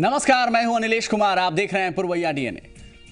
नमस्कार, मैं हूं अनिलेश कुमार। आप देख रहे हैं पुरवैया डीएनए।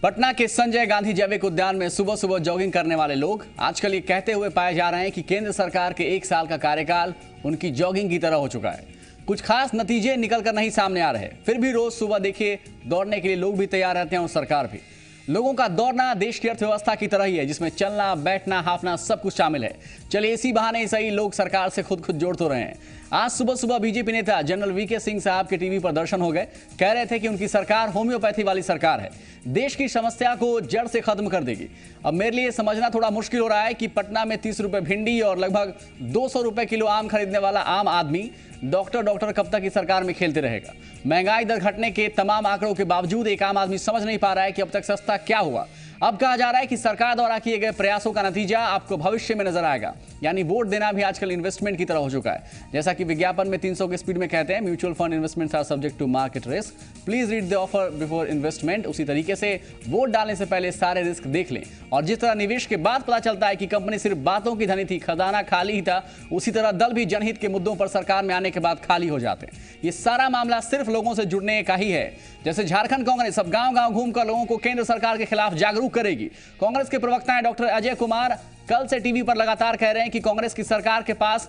पटना के संजय गांधी जैविक उद्यान में सुबह सुबह जॉगिंग करने वाले लोग आजकल ये कहते हुए पाए जा रहे हैं कि केंद्र सरकार के 1 साल का कार्यकाल उनकी जॉगिंग की तरह हो चुका है। कुछ खास नतीजे निकल कर नहीं सामने आ रहे, फिर भी रोज सुबह देखिए दौड़ने के लिए लोग भी तैयार रहते हैं और सरकार भी। लोगों का दौड़ना देश की अर्थव्यवस्था की तरह ही है, जिसमें चलना, बैठना, हाफना सब कुछ शामिल है। चलिए इसी बहाने सही लोग सरकार से खुद जोड़ तो रहे हैं। आज सुबह सुबह बीजेपी नेता जनरल वीके सिंह साहब के टीवी पर दर्शन हो गए। कह रहे थे कि उनकी सरकार होम्योपैथी वाली सरकार है, देश की समस्या को जड़ से खत्म कर देगी। अब मेरे लिए समझना थोड़ा मुश्किल हो रहा है कि पटना में 30 रुपए भिंडी और लगभग 200 रुपए किलो आम खरीदने वाला आम आदमी डॉक्टर कब तक इस सरकार में खेलते रहेगा। महंगाई दर घटने के तमाम आंकड़ों के बावजूद एक आम आदमी समझ नहीं पा रहा है कि अब तक सस्ता क्या हुआ। अब कहा जा रहा है कि सरकार द्वारा किए गए प्रयासों का नतीजा आपको भविष्य में नजर आएगा। यानी वोट देना भी आजकल इन्वेस्टमेंट की तरह हो चुका है। जैसा कि विज्ञापन में 300 की स्पीड में कहते हैं, mutual fund investments are subject to market risk, please read the offer before investment. उसी तरीके से वोट डालने से पहले सारे रिस्क देख लें। और जिस तरह निवेश के बाद पता चलता है कि कंपनी सिर्फ बातों की धनी थी, खजाना खाली ही था, उसी तरह दल भी जनहित के मुद्दों पर सरकार में आने के बाद खाली हो जाते हैं। ये सारा मामला सिर्फ लोगों से जुड़ने का ही है। जैसे झारखंड कांग्रेस अब गांव-गांव घूमकर लोगों को केंद्र सरकार के खिलाफ जागरूक करेगी। कांग्रेस के प्रवक्ता हैं डॉक्टर अजय कुमार कल से टीवी पर लगातार कह रहे हैं कि कांग्रेस की सरकार के पास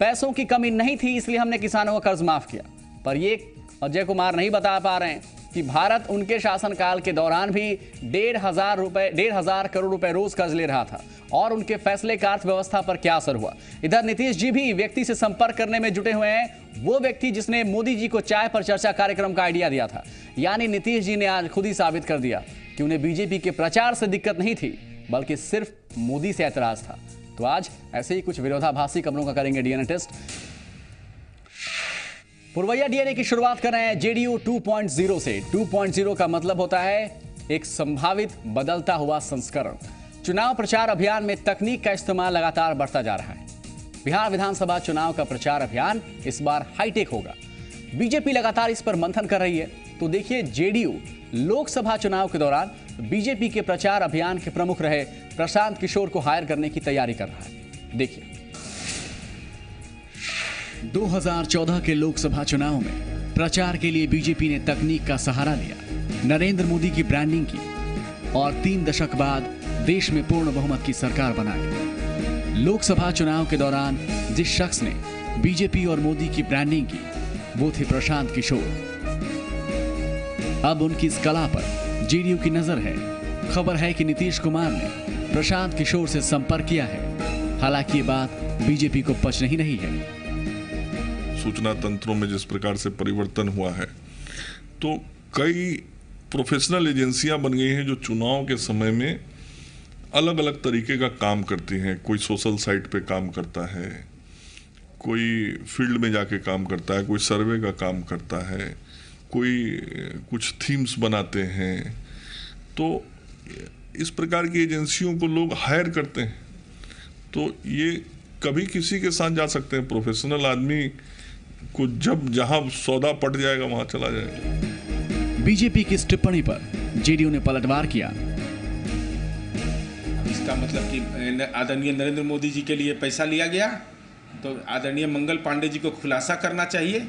पैसों की कमी नहीं थी, इसलिए हमने किसानों का कर्ज माफ किया। पर ये अजय कुमार नहीं बता पा रहे हैं कि भारत उनके शासनकाल के दौरान भी 1,500 करोड़ रुपए रोज कर्ज ले रहा था और उनके फैसले का अर्थव्यवस्था पर क्या असर हुआ। इधर नीतीश जी भी व्यक्ति से संपर्क करने में जुटे हुए हैं, वो व्यक्ति जिसने मोदी जी को चाय पर चर्चा कार्यक्रम का आइडिया दिया था। यानी नीतीश जी ने आज खुद ही साबित कर दिया कि उन्हें बीजेपी के प्रचार से दिक्कत नहीं थी, बल्कि सिर्फ मोदी से ऐतराज था। तो आज ऐसे ही कुछ विरोधाभासी खबरों का करेंगे डीएनए टेस्ट। पुरवैया डीएनए की शुरुआत कर रहे हैं जेडीयू 2.0 से। 2.0 का मतलब होता है एक संभावित बदलता हुआ संस्करण। चुनाव प्रचार अभियान में तकनीक का इस्तेमाल लगातार बढ़ता जा रहा है। बिहार विधानसभा चुनाव का प्रचार अभियान इस बार हाईटेक होगा। बीजेपी लगातार इस पर मंथन कर रही है। तो देखिए, जेडीयू लोकसभा चुनाव के दौरान बीजेपी के प्रचार अभियान के प्रमुख रहे प्रशांत किशोर को हायर करने की तैयारी कर रहा है। देखिए, 2014 के लोकसभा चुनाव में प्रचार के लिए बीजेपी ने तकनीक का सहारा लिया, नरेंद्र मोदी की ब्रांडिंग की और 3 दशक बाद देश में पूर्ण बहुमत की सरकार बनाई। लोकसभा चुनाव के दौरान जिस शख्स ने बीजेपी और मोदी की ब्रांडिंग की, वो थे प्रशांत किशोर। अब उनकी इस कला पर जेडीयू की नजर है। खबर है कि नीतीश कुमार ने प्रशांत किशोर से संपर्क किया है। हालांकि ये बात बीजेपी को पच नहीं रही है। सूचना तंत्रों में जिस प्रकार से परिवर्तन हुआ है, तो कई प्रोफेशनल एजेंसियां बन गई हैं जो चुनाव के समय में अलग अलग तरीके का काम करती हैं। कोई सोशल साइट पे काम करता है, कोई फील्ड में जाके काम करता है, कोई सर्वे का काम करता है, कोई कुछ थीम्स बनाते हैं। तो इस प्रकार की एजेंसियों को लोग हायर करते हैं। तो ये कभी किसी के साथ जा सकते हैं। प्रोफेशनल आदमी को जब जहां सौदा पट जाएगा वहां चला जाएगा। बीजेपी की इस टिप्पणी पर जेडीयू ने पलटवार किया। इसका मतलब कि आदरणीय नरेंद्र मोदी जी के लिए पैसा लिया गया, तो आदरणीय मंगल पांडे जी को खुलासा करना चाहिए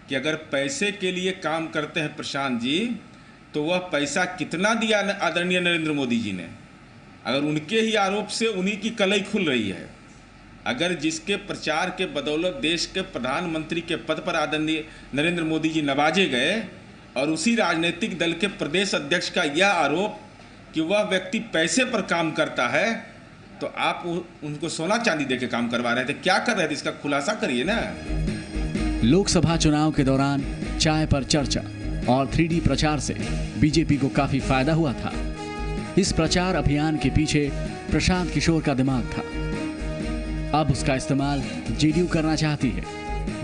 कि अगर पैसे के लिए काम करते हैं प्रशांत जी, तो वह पैसा कितना दिया आदरणीय नरेंद्र मोदी जी ने। अगर उनके ही आरोप से उन्हीं की कलई खुल रही है, अगर जिसके प्रचार के बदौलत देश के प्रधानमंत्री के पद पर आदरणीय नरेंद्र मोदी जी नवाजे गए, और उसी राजनीतिक दल के प्रदेश अध्यक्ष का यह आरोप कि वह व्यक्ति पैसे पर काम करता है, तो आप उनको सोना चांदी देके काम करवा रहे थे। क्या कर रहे थे, इसका खुलासा करिए ना। लोकसभा चुनाव के दौरान चाय पर चर्चा और 3D प्रचार से बीजेपी को काफी फायदा हुआ था। इस प्रचार अभियान के पीछे प्रशांत किशोर का दिमाग था। अब उसका इस्तेमाल जेडीयू करना चाहती है।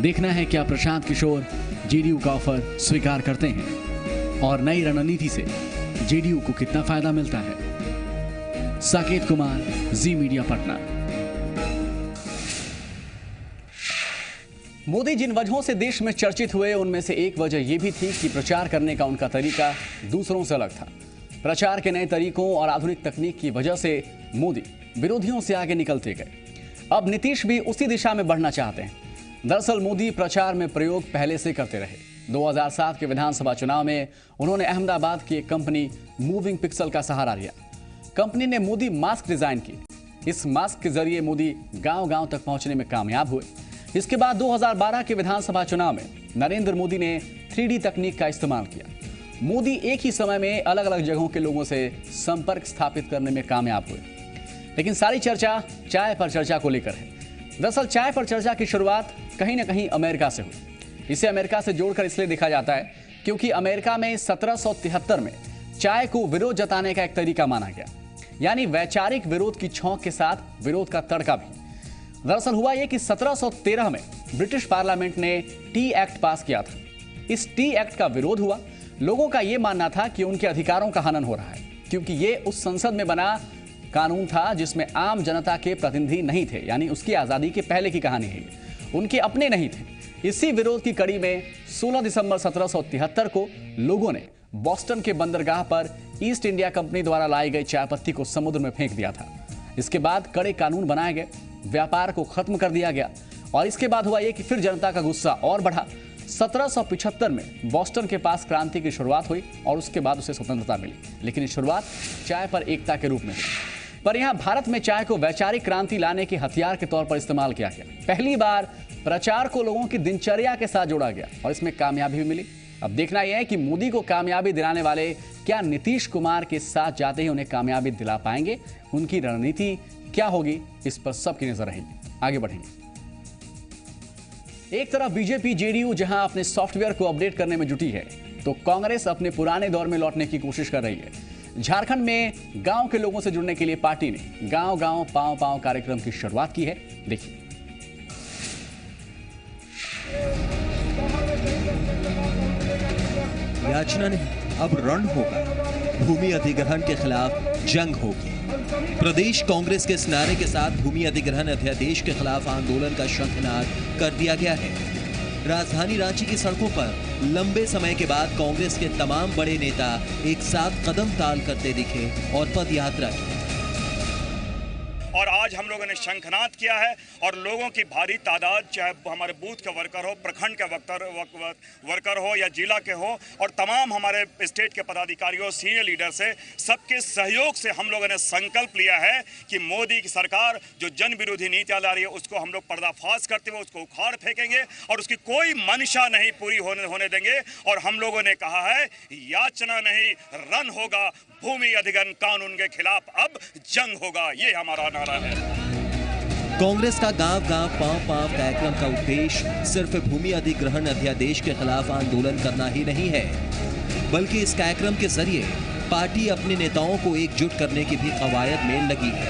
देखना है क्या प्रशांत किशोर जेडीयू का ऑफर स्वीकार करते हैं और नई रणनीति से जेडीयू को कितना फायदा मिलता है। साकेत कुमार, जी मीडिया, पटना। मोदी जिन वजहों से देश में चर्चित हुए, उनमें से एक वजह यह भी थी कि प्रचार करने का उनका तरीका दूसरों से अलग था। प्रचार के नए तरीकों और आधुनिक तकनीक की वजह से मोदी विरोधियों से आगे निकलते गए। अब नीतीश भी उसी दिशा में बढ़ना चाहते हैं। दरअसल मोदी प्रचार में प्रयोग पहले से करते रहे। 2007 के विधानसभा चुनाव में उन्होंने अहमदाबाद की एक कंपनी मूविंग पिक्सल का सहारा लिया। कंपनी ने मोदी मास्क डिजाइन किए। इस मास्क के जरिए मोदी गांव-गांव तक पहुंचने में कामयाब हुए। इसके बाद 2012 के विधानसभा चुनाव में नरेंद्र मोदी ने 3D तकनीक का इस्तेमाल किया। मोदी एक ही समय में अलग अलग जगहों के लोगों से संपर्क स्थापित करने में कामयाब हुए। लेकिन सारी चर्चा चाय पर चर्चा को लेकर है। दरअसल चाय पर चर्चा की शुरुआत कहीं ना कहीं अमेरिका से हुई। इसे अमेरिका से जोड़कर इसलिए देखा जाता है क्योंकि अमेरिका में 1773 में चाय को विरोध जताने का एक तरीका माना गया, यानी वैचारिक विरोध की छौंक के साथ विरोध का तड़का भी। दरअसल हुआ यह कि 1713 में ब्रिटिश पार्लियामेंट ने टी एक्ट पास किया था। इस टी एक्ट का विरोध हुआ। लोगों का यह मानना था कि उनके अधिकारों का हनन हो रहा है, क्योंकि यह उस संसद में बना कानून था जिसमें आम जनता के प्रतिनिधि नहीं थे, यानी उसकी आजादी के पहले की कहानी है, उनके अपने नहीं थे। इसी विरोध की कड़ी में 16 दिसंबर 1773 को लोगों ने बॉस्टन के बंदरगाह पर ईस्ट इंडिया कंपनी द्वारा लाई गई चाय पत्ती को समुद्र में फेंक दिया था। इसके बाद कड़े कानून बनाए गए, व्यापार को खत्म कर दिया गया और इसके बाद हुआ यह कि फिर जनता का गुस्सा और बढ़ा। 1775 में बॉस्टन के पास क्रांति की शुरुआत हुई और उसके बाद उसे स्वतंत्रता मिली, लेकिन इस शुरुआत चाय पर एकता के रूप में हुई। पर यहां भारत में चाय को वैचारिक क्रांति लाने के हथियार के तौर पर इस्तेमाल किया गया। पहली बार प्रचार को लोगों की दिनचर्या के साथ जोड़ा गया और इसमें कामयाबी भी मिली। अब देखना यह है कि मोदी को कामयाबी दिलाने वाले क्या नीतीश कुमार के साथ जाते ही उन्हें कामयाबी दिला पाएंगे, उनकी रणनीति क्या होगी, इस पर सबकी नजर रहेगी। आगे बढ़ेंगे। एक तरफ बीजेपी जेडीयू जहां अपने सॉफ्टवेयर को अपडेट करने में जुटी है, तो कांग्रेस अपने पुराने दौर में लौटने की कोशिश कर रही है। झारखंड में गांव के लोगों से जुड़ने के लिए पार्टी ने गांव गांव पांव पांव कार्यक्रम की शुरुआत की है। देखिए। याचना नहीं, अब रण होगा। भूमि अधिग्रहण के खिलाफ जंग होगी। प्रदेश कांग्रेस के इस नारे के साथ भूमि अधिग्रहण अध्यादेश के खिलाफ आंदोलन का शंखनाद कर दिया गया है। राजधानी रांची की सड़कों पर लंबे समय के बाद कांग्रेस के तमाम बड़े नेता एक साथ कदम ताल करते दिखे और पद यात्रा की। और आज हम लोगों ने शंखनाद किया है और लोगों की भारी तादाद, चाहे हमारे बूथ के वर्कर हो, प्रखंड के वर्कर हो या जिला के हो, और तमाम हमारे स्टेट के पदाधिकारियों, सीनियर लीडर से सबके सहयोग से हम लोगों ने संकल्प लिया है कि मोदी की सरकार जो जन विरोधी नीतियां ला रही है उसको हम लोग पर्दाफाश करते हुए उसको उखाड़ फेंकेंगे और उसकी कोई मंशा नहीं पूरी होने देंगे। और हम लोगों ने कहा है याचना नहीं, रन होगा। भूमि अधिग्रहण कानून के खिलाफ अब जंग होगा, ये हमारा नारा है। कांग्रेस का गांव गांव पांव पांव कार्यक्रम का उद्देश्य सिर्फ भूमि अधिग्रहण अध्यादेश के खिलाफ आंदोलन करना ही नहीं है, बल्कि इस कार्यक्रम के जरिए पार्टी अपने नेताओं को एकजुट करने की भी कवायद में लगी है।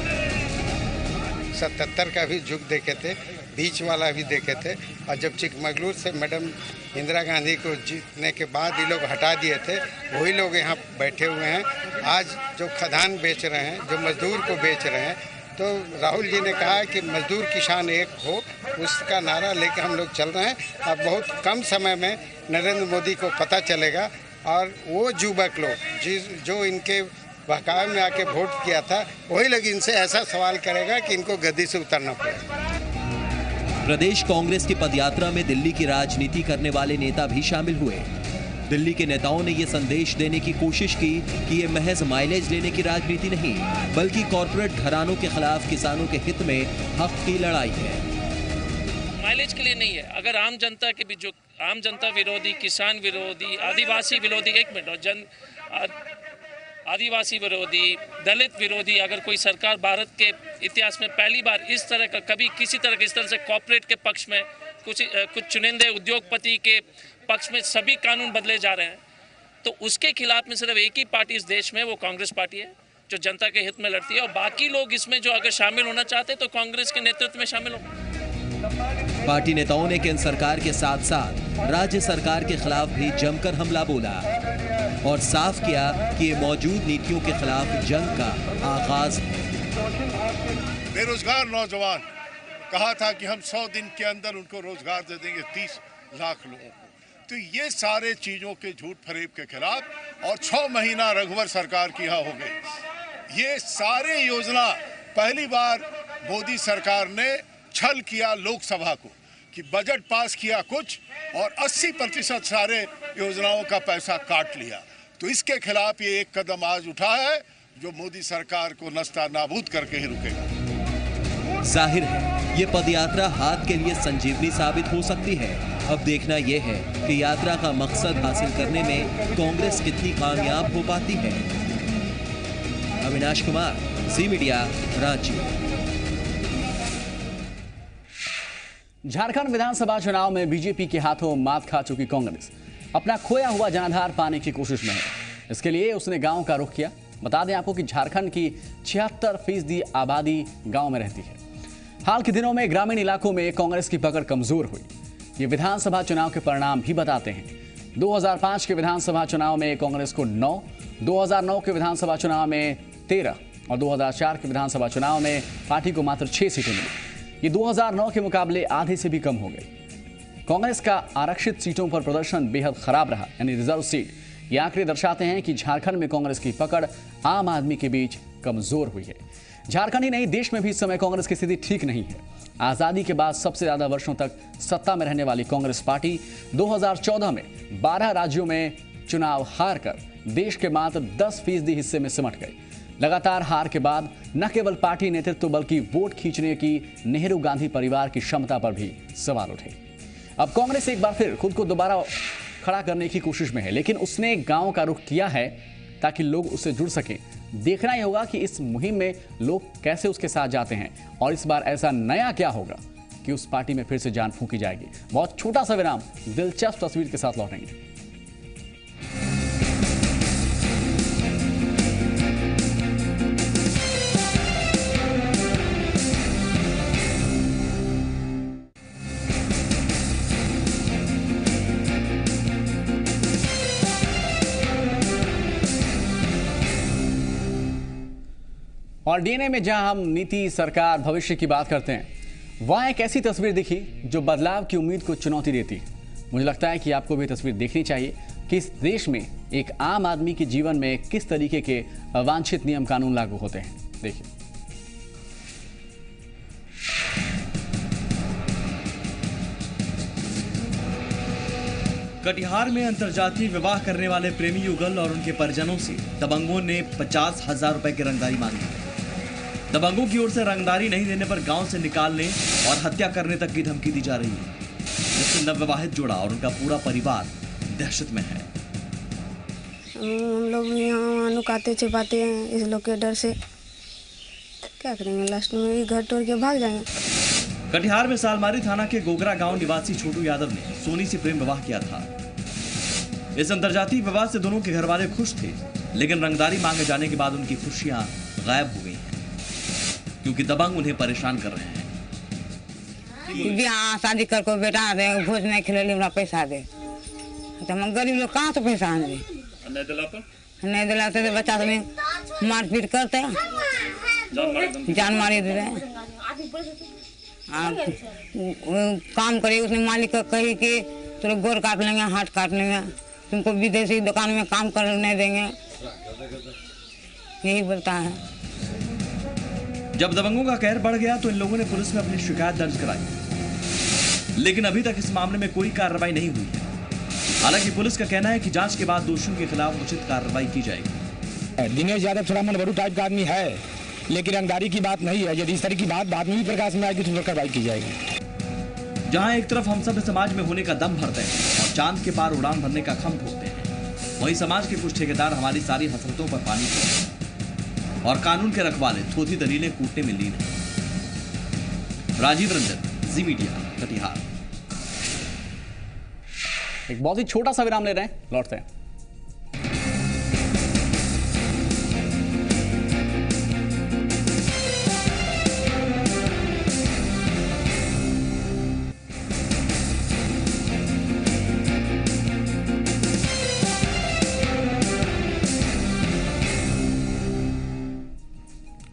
77 का भी युग देखे थे, बीच वाला भी देखे थे, और जब चिकमगलूर से मैडम इंदिरा गांधी को जीतने के बाद ये लोग हटा दिए थे, वही लोग यहाँ बैठे हुए हैं। आज जो खदान बेच रहे हैं, जो मजदूर को बेच रहे हैं, तो राहुल जी ने कहा कि मजदूर किसान एक हो, उसका नारा लेके हम लोग चल रहे हैं। अब बहुत कम समय में नरेंद्र मोदी को पता चलेगा और वो युवक लोग जो इनके बहकावे में आके वोट किया था, वही लोग इनसे ऐसा सवाल करेगा कि इनको गद्दी से उतरना पड़ेगा। प्रदेश कांग्रेस की पदयात्रा में दिल्ली की राजनीति करने वाले नेता भी शामिल हुए। दिल्ली के नेताओं ने यह संदेश देने की कोशिश की कि ये महज माइलेज लेने की राजनीति नहीं, बल्कि कॉर्पोरेट घरानों के खिलाफ किसानों के हित में हक की लड़ाई है। माइलेज के लिए नहीं है। अगर आम जनता के भी, जो आम जनता विरोधी, किसान विरोधी, आदिवासी विरोधी, आदिवासी विरोधी, दलित विरोधी अगर कोई सरकार भारत के इतिहास में पहली बार इस तरह का कभी किसी तरह के इस तरह से कॉर्पोरेट के पक्ष में कुछ चुनिंदे उद्योगपति के पक्ष में सभी कानून बदले जा रहे हैं, तो उसके खिलाफ में सिर्फ एक ही पार्टी इस देश में, वो कांग्रेस पार्टी है जो जनता के हित में लड़ती है। और बाकी लोग इसमें जो अगर शामिल होना चाहते हैं तो कांग्रेस के नेतृत्व में शामिल हो। पार्टी नेताओं ने केंद्र सरकार के साथ साथ राज्य सरकार के खिलाफ भी जमकर हमला बोला और साफ किया कि ये मौजूद नीतियों के खिलाफ जंग का आगाज है। बेरोजगार नौजवान कहा था कि हम 100 दिन के अंदर उनको रोजगार दे देंगे 30 लाख लोगों को, तो ये सारे चीजों के झूठ फरेब के खिलाफ। और 6 महीना रघुवर सरकार की यहाँ हो गई। ये सारे योजना पहली बार मोदी सरकार ने छल किया लोकसभा को कि बजट पास किया कुछ और 80% सारे योजनाओं का पैसा काट लिया। तो इसके खिलाफ ये एक कदम आज उठा है जो मोदी सरकार को नस्ता नाबूद करके ही रुकेगा। जाहिर है ये पदयात्रा हाथ के लिए संजीवनी साबित हो सकती है। अब देखना यह है कि यात्रा का मकसद हासिल करने में कांग्रेस कितनी कामयाब हो पाती है। अविनाश कुमार, जी मीडिया, रांची। झारखंड विधानसभा चुनाव में बीजेपी के हाथों मात खा चुकी कांग्रेस अपना खोया हुआ जनाधार पाने की कोशिश में है। इसके लिए उसने गांव का रुख किया। बता दें आपको कि झारखंड की 76% आबादी गांव में रहती है। हाल के दिनों में ग्रामीण इलाकों में कांग्रेस की पकड़ कमजोर हुई। ये विधानसभा चुनाव के परिणाम भी बताते हैं। 2005 के विधानसभा चुनाव में कांग्रेस को 9, 2009 के विधानसभा चुनाव में 13 और 2004 के विधानसभा चुनाव में पार्टी को मात्र 6 सीटें मिली। ये 2009 के मुकाबले आधे से भी कम हो गई। कांग्रेस का आरक्षित सीटों पर प्रदर्शन बेहद खराब रहा, यानी रिजर्व सीट। ये आंकड़े दर्शाते हैं कि झारखंड में कांग्रेस की पकड़ आम आदमी के बीच कमजोर हुई है। झारखंड ही नहीं, देश में भी इस समय कांग्रेस की स्थिति ठीक नहीं है। आजादी के बाद सबसे ज्यादा वर्षों तक सत्ता में रहने वाली कांग्रेस पार्टी 2014 में 12 राज्यों में चुनाव हार कर देश के मात्र 10% हिस्से में सिमट गई। लगातार हार के बाद न केवल पार्टी नेतृत्व बल्कि वोट खींचने की नेहरू गांधी परिवार की क्षमता पर भी सवाल उठे। अब कांग्रेस एक बार फिर खुद को दोबारा खड़ा करने की कोशिश में है, लेकिन उसने गांव का रुख किया है ताकि लोग उससे जुड़ सकें। देखना ही होगा कि इस मुहिम में लोग कैसे उसके साथ जाते हैं और इस बार ऐसा नया क्या होगा कि उस पार्टी में फिर से जान फूंकी जाएगी। बहुत छोटा सा विराम, दिलचस्प तस्वीर के साथ लौटेंगे। और डीएनए में जहां हम नीति, सरकार, भविष्य की बात करते हैं, वहां एक ऐसी तस्वीर दिखी जो बदलाव की उम्मीद को चुनौती देती है। मुझे लगता है कि आपको भी तस्वीर देखनी चाहिए कि इस देश में एक आम आदमी के जीवन में किस तरीके के अवांछित नियम कानून लागू होते हैं। देखिए। कटिहार में अंतरजातीय विवाह करने वाले प्रेमी युगल और उनके परिजनों से दबंगों ने 50,000 रुपए की रंगदारी मांगी। दबंगों की ओर से रंगदारी नहीं देने पर गांव से निकालने और हत्या करने तक की धमकी दी जा रही है, जिससे नवविवाहित जोड़ा और उनका पूरा परिवार दहशत में है। हम लोग यहाँ लुकाते छिपाते हैं इस लोग के डर से, क्या करेंगे, लास्ट में भी घर तोड़ के भाग जाएंगे। कटिहार में सालमारी थाना के गोगरा गांव निवासी छोटू यादव ने सोनी से प्रेम विवाह किया था। इस अंतरजातीय विवाह से दोनों के घर वाले खुश थे, लेकिन रंगदारी मांगे जाने के बाद उनकी खुशियां गायब हो गई हैं, क्योंकि दबंग उन्हें परेशान कर रहे हैं। ब्याह शादी कर को बेटा दे, भोज नहीं खिले हमरा पैसा दे, तो हम गरीब लोग कहाँ से पैसा आने? नहीं दिलाते तो बच्चा सब मारपीट करते, जान मारी दे रहे। काम करे उसने मालिक को कही कि चलो गोर काट लेंगे, हाथ काट लेंगे, तुमको विदेशी दुकान में काम करने देंगे, यही बोलता है। जब दबंगों का कहर बढ़ गया तो इन लोगों ने पुलिस में अपनी शिकायत दर्ज कराई, लेकिन अभी तक इस मामले में कोई कार्रवाई नहीं हुई है। हालांकि पुलिस का कहना है कि जांच के बाद दोषियों के खिलाफ उचित कार्रवाई की जाएगी। दिनेश यादव थोड़ा मनबड़ू टाइप का आदमी है, लेकिन रंगदारी की बात नहीं है। यदि इस तरह की बात बाद में भी प्रकाश में आएगी तो कार्रवाई की जाएगी। जहां एक तरफ हम सब समाज में होने का दम भरते हैं और चांद के पार उड़ान भरने का खम ठोकते हैं, वहीं समाज के कुछ ठेकेदार हमारी सारी हसरतों पर पानी फेरते हैं और कानून के रखवाले थोथी दलीलें कूटने में लीन हैं। राजीव रंजन, जी मीडिया, कटिहार। एक बहुत ही छोटा सा विराम ले रहे हैं, लौटते हैं।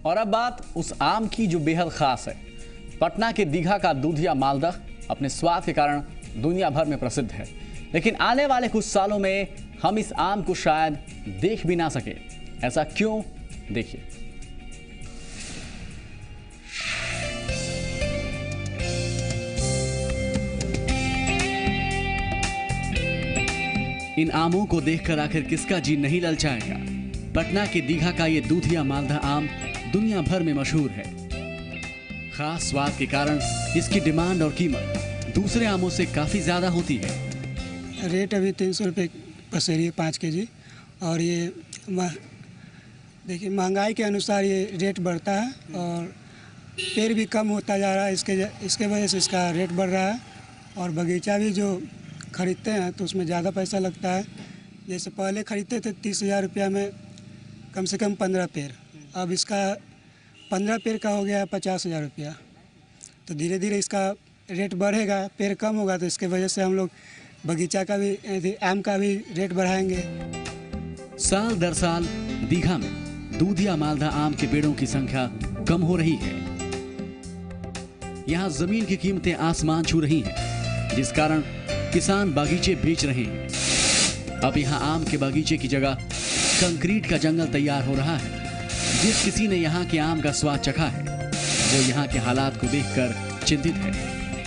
और अब बात उस आम की जो बेहद खास है। पटना के दीघा का दूधिया मालदह अपने स्वाद के कारण दुनिया भर में प्रसिद्ध है, लेकिन आने वाले कुछ सालों में हम इस आम को शायद देख भी ना सके। ऐसा क्यों, देखिए। इन आमों को देखकर आखिर किसका जी नहीं ललचाएगा। पटना के दीघा का ये दूधिया मालदा आम दुनिया भर में मशहूर है। खास स्वाद के कारण इसकी डिमांड और कीमत दूसरे आमों से काफी ज्यादा होती है। रेट अभी 300 रुपये पसेरी है 5 केजी। और ये देखिए महंगाई के अनुसार ये रेट बढ़ता है और पेड़ भी कम होता जा रहा है, इसके वजह से इसका रेट बढ़ रहा है। और बगीचा भी जो खरीदते हैं तो उसमें ज़्यादा पैसा लगता है। जैसे पहले खरीदते थे 30,000 रुपया में कम से कम 15 पेड़, अब इसका 15 पेड़ का हो गया 50,000 रुपया। तो धीरे धीरे इसका रेट बढ़ेगा, पेड़ कम होगा तो इसके वजह से हम लोग बगीचा का भी आम का भी रेट बढ़ाएंगे। साल दर साल दीघा में दूधिया मालदा आम के पेड़ों की संख्या कम हो रही है। यहाँ जमीन की कीमतें आसमान छू रही हैं, जिस कारण किसान बागीचे बेच रहे हैं। अब यहाँ आम के बागीचे की जगह कंक्रीट का जंगल तैयार हो रहा है। जिस किसी ने यहाँ के आम का स्वाद चखा है वो यहाँ के हालात को देखकर चिंतित है।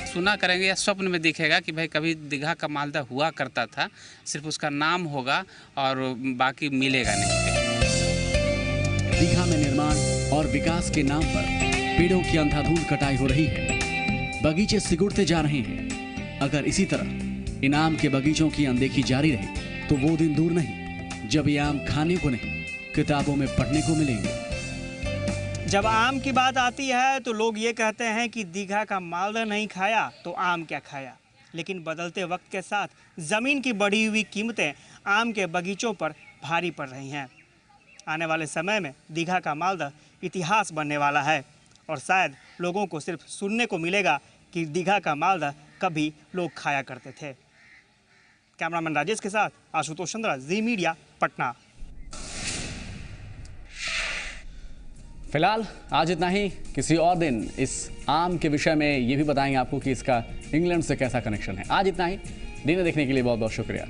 सुना करेंगे या स्वप्न में दिखेगा कि भाई कभी दीघा का मालदा हुआ करता था, सिर्फ उसका नाम होगा और बाकी मिलेगा नहीं। दीघा में निर्माण और विकास के नाम पर पेड़ों की अंधाधुंध कटाई हो रही है, बगीचे सिकुड़ते जा रहे हैं। अगर इसी तरह इन आम के बगीचों की अनदेखी जारी रही तो वो दिन दूर नहीं जब ये आम खाने को नहीं किताबों में पढ़ने को मिलेंगे। जब आम की बात आती है तो लोग ये कहते हैं कि दीघा का मालदा नहीं खाया तो आम क्या खाया। लेकिन बदलते वक्त के साथ ज़मीन की बढ़ी हुई कीमतें आम के बगीचों पर भारी पड़ रही हैं। आने वाले समय में दीघा का मालदा इतिहास बनने वाला है और शायद लोगों को सिर्फ सुनने को मिलेगा कि दीघा का मालदा कभी लोग खाया करते थे। कैमरामैन राजेश के साथ आशुतोष चंद्रा, जी मीडिया, पटना। फिलहाल आज इतना ही। किसी और दिन इस आम के विषय में ये भी बताएंगे आपको कि इसका इंग्लैंड से कैसा कनेक्शन है। आज इतना ही। दिन देखने के लिए बहुत बहुत शुक्रिया।